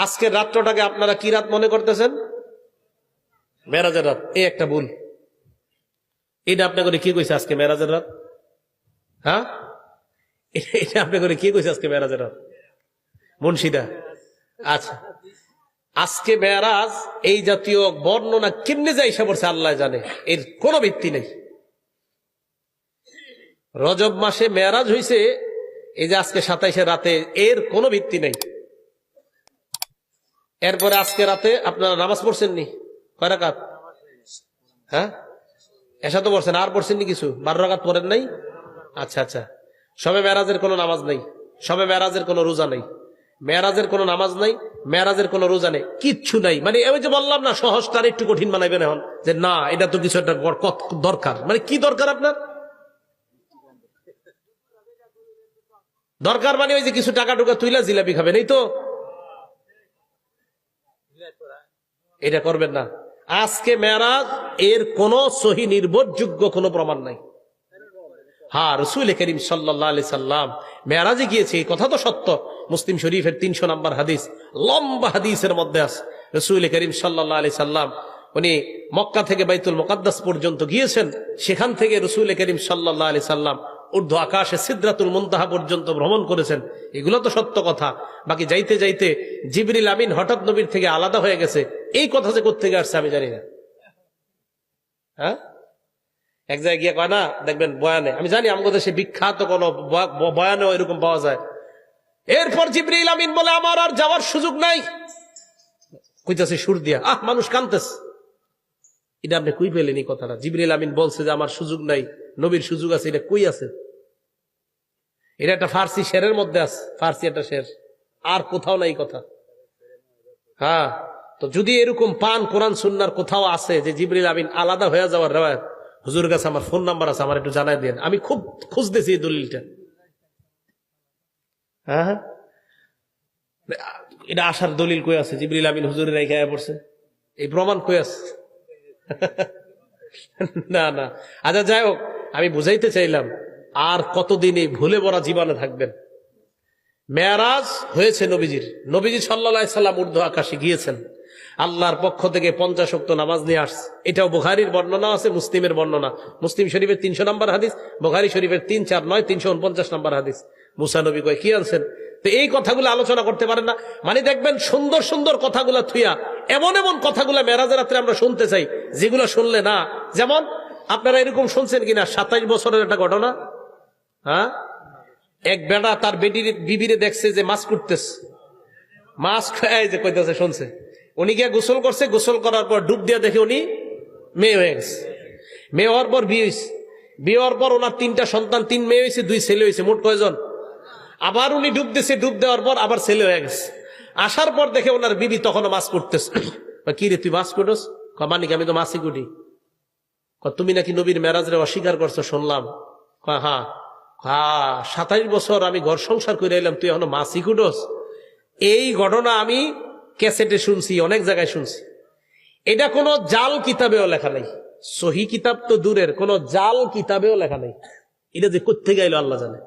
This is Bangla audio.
আজকের রাত্রটাকে আপনারা কি রাত মনে করতেছেন? মেরাজের রাত। এই একটা ভুল। এটা আপনি করে কি কইছে আজকে মেরাজের রাত? হ্যাঁ, এটা আপনি করে কি কইছে আজকে মেরাজের রাত? মুন্সিদা। আচ্ছা, আজকে মেরাজ এই জাতীয় বর্ণনা কেমনে যায় এসে পড়ছে আল্লাহ জানে, এর কোনো ভিত্তি নেই। রজব মাসে মেরাজ হইছে এই যে আজকে 27 রাতে, এর কোনো ভিত্তি নেই। এরপরে আজকে রাতে আপনারা নামাজ পড়ছেন নি? কয় রাকাত? হ্যাঁ, এসা তো পড়ছেন, আর পড়ছেন নি কিছু? 12 রাকাত পড়েন নাই? আচ্ছা আচ্ছা। সবে মেরাজের কোনো নামাজ নেই, সবে মেরাজের কোনো রোজা নেই, মেরাজের কোনো নামাজ নাই, মেরাজের কোনো রোজা নেই, কিচ্ছু নাই। মানে আমি যে বললাম না, সহজটার একটু কঠিন বানাইবেন এখন, যে না এটা তো কিছু একটা দরকার। মানে কি দরকার আপনার? দরকার মানে ওই যে কিছু টাকা টুকা তুইলা জিলাপি খাবেন, এই তো। এটা করবেন না। আজকে মেরাজ, এর কোন সহি নির্ভরযোগ্য কোনো প্রমাণ নাই। হ্যাঁ, রাসূল করিম সাল্লাল্লাহু আলাইহি সাল্লাম মেরাজে গিয়েছে, এই কথা তো সত্য। মুসলিম শরীফের 300 নম্বর হাদিস, লম্বা হাদিসের মধ্যে আছে, রাসূল করিম সাল্লাল্লাহু আলাইহি সাল্লাম উনি মক্কা থেকে বাইতুল মুকাদ্দাস পর্যন্ত গিয়েছেন। সেখান থেকে রাসূল করিম সাল্লাল্লাহু আলাইহি সাল্লাম ঊর্ধ্ব আকাশে সিদরাতুল মুনতাহা পর্যন্ত ভ্রমণ করেছেন। এগুলো তো সত্য কথা। বাকি যাইতে যাইতে জিবরিল আমিন হঠাৎ নবীর থেকে আলাদা হয়ে গেছে, এই কথা যে কোত্থেকে আসছে আমি জানি না। হ্যাঁ, এক জায়গায় গিয়ে কয় না, দেখবেন বয়ানে, আমি জানি আমাদের দেশে বিখ্যাত কোন বয়ানেও এরকম পাওয়া যায়। এরপর জিবরিল আমিন বলে আমার আর যাওয়ার সুযোগ নাই, কইতাছে সুর দিয়া, মানুষ কানতেছে। এটা আপনি কই পেলেন এই কথাটা? জিবরিল আমিন বলছে যে আমার সুযোগ নাই, নবীর সুযোগ আছে, এটা কই আছে? এটা একটা ফার্সি শেরের মধ্যে আছে, ফার্সি একটা শের, আর কোথাও নাই কথা। হ্যাঁ, তো যদি এরকম পান কোরআন সুন্নাহর কোথাও আছে যে জিবরিল আমিন আলাদা হয়ে যাওয়ার রেওয়ায়াত, হুজুরের কাছে আমার ফোন নাম্বার আছে, আমার একটু জানাই দেন, আমি খুব খুঁজতেছি এই দলিলটা। হ্যাঁ, এটা আসার দলিল কই আছে? জিবরিল আমিন হুজুরের রেখে পড়ছে, এই প্রমাণ কই আছে? না না। আচ্ছা, যাই হোক, আমি বুঝাইতে চাইলাম, আর কতদিন এই ভুলে ভরা জীবনে থাকবেন? মেরাজ হয়েছে নবীজির, নবীজি সাল্লাল্লাহু আলাইহি সাল্লাম ঊর্ধ্ব আকাশে গিয়েছেন, আল্লাহর পক্ষ থেকে 50 ওয়াক্ত নামাজ নিয়ে আসছে। এটাও বুখারীর বর্ণনা আছে, মুসলিমের বর্ণনা। মুসলিম শরীফের 300 নম্বর হাদিস, বুখারী শরীফের 349 349 নম্বর হাদিস। মুসা নবী কয় কি আনছেন? তো এই কথাগুলো আলোচনা করতে পারেন না। মানে দেখবেন সুন্দর সুন্দর কথাগুলা থুইয়া এমন এমন কথাগুলা মেরাজের রাত্রে আমরা শুনতে চাই, যেগুলো শুনলে না। যেমন আপনারা এরকম শুনছেন কিনা 27 বছরের একটা ঘটনা। হ্যাঁ, এক বেটা তার বিবিরে দেখছে যে মাছ কুটতেছে, মাছ খায় যে কইতেছে, শুনছে। উনি গিয়ে গোসল করছে, গোসল করার পর ডুব দিয়ে দেখে উনি মেয়ে হয়ে গেছে। মেয়ে হওয়ার পর বিয়ে হয়েছে, বিয়ে হওয়ার পর ওনার 3টা সন্তান, 3 মেয়ে হয়েছে, 2 ছেলে হয়েছে, মোট কয়জন? আবার উনি ডুব দিছে, ডুব দেওয়ার পর আবার ছেলে হয়ে গেছে। আসার পর দেখে ওনার বিবি তখনও মাছ কুটতেছে। কি রে, তুই মাছ কুটোস? মানিক আমি তো মাছই কুটি। তুমি নাকি নবীর মেরাজরে অস্বীকার করছো শুনলাম। হ্যাঁ হ্যাঁ, 27 বছর আমি ঘর সংসার করে এলাম, তুই এখনো মাছই কুটোস? এই ঘটনা আমি ক্যাসেটে শুনছি, অনেক জায়গায় শুনছি। এটা কোনো জাল কিতাবেও লেখা নাই, সহি কিতাব তো দূরের, কোন জাল কিতাবেও লেখা নাই। এটা যে কোত্থেকে আইলো আল্লাহ জানে।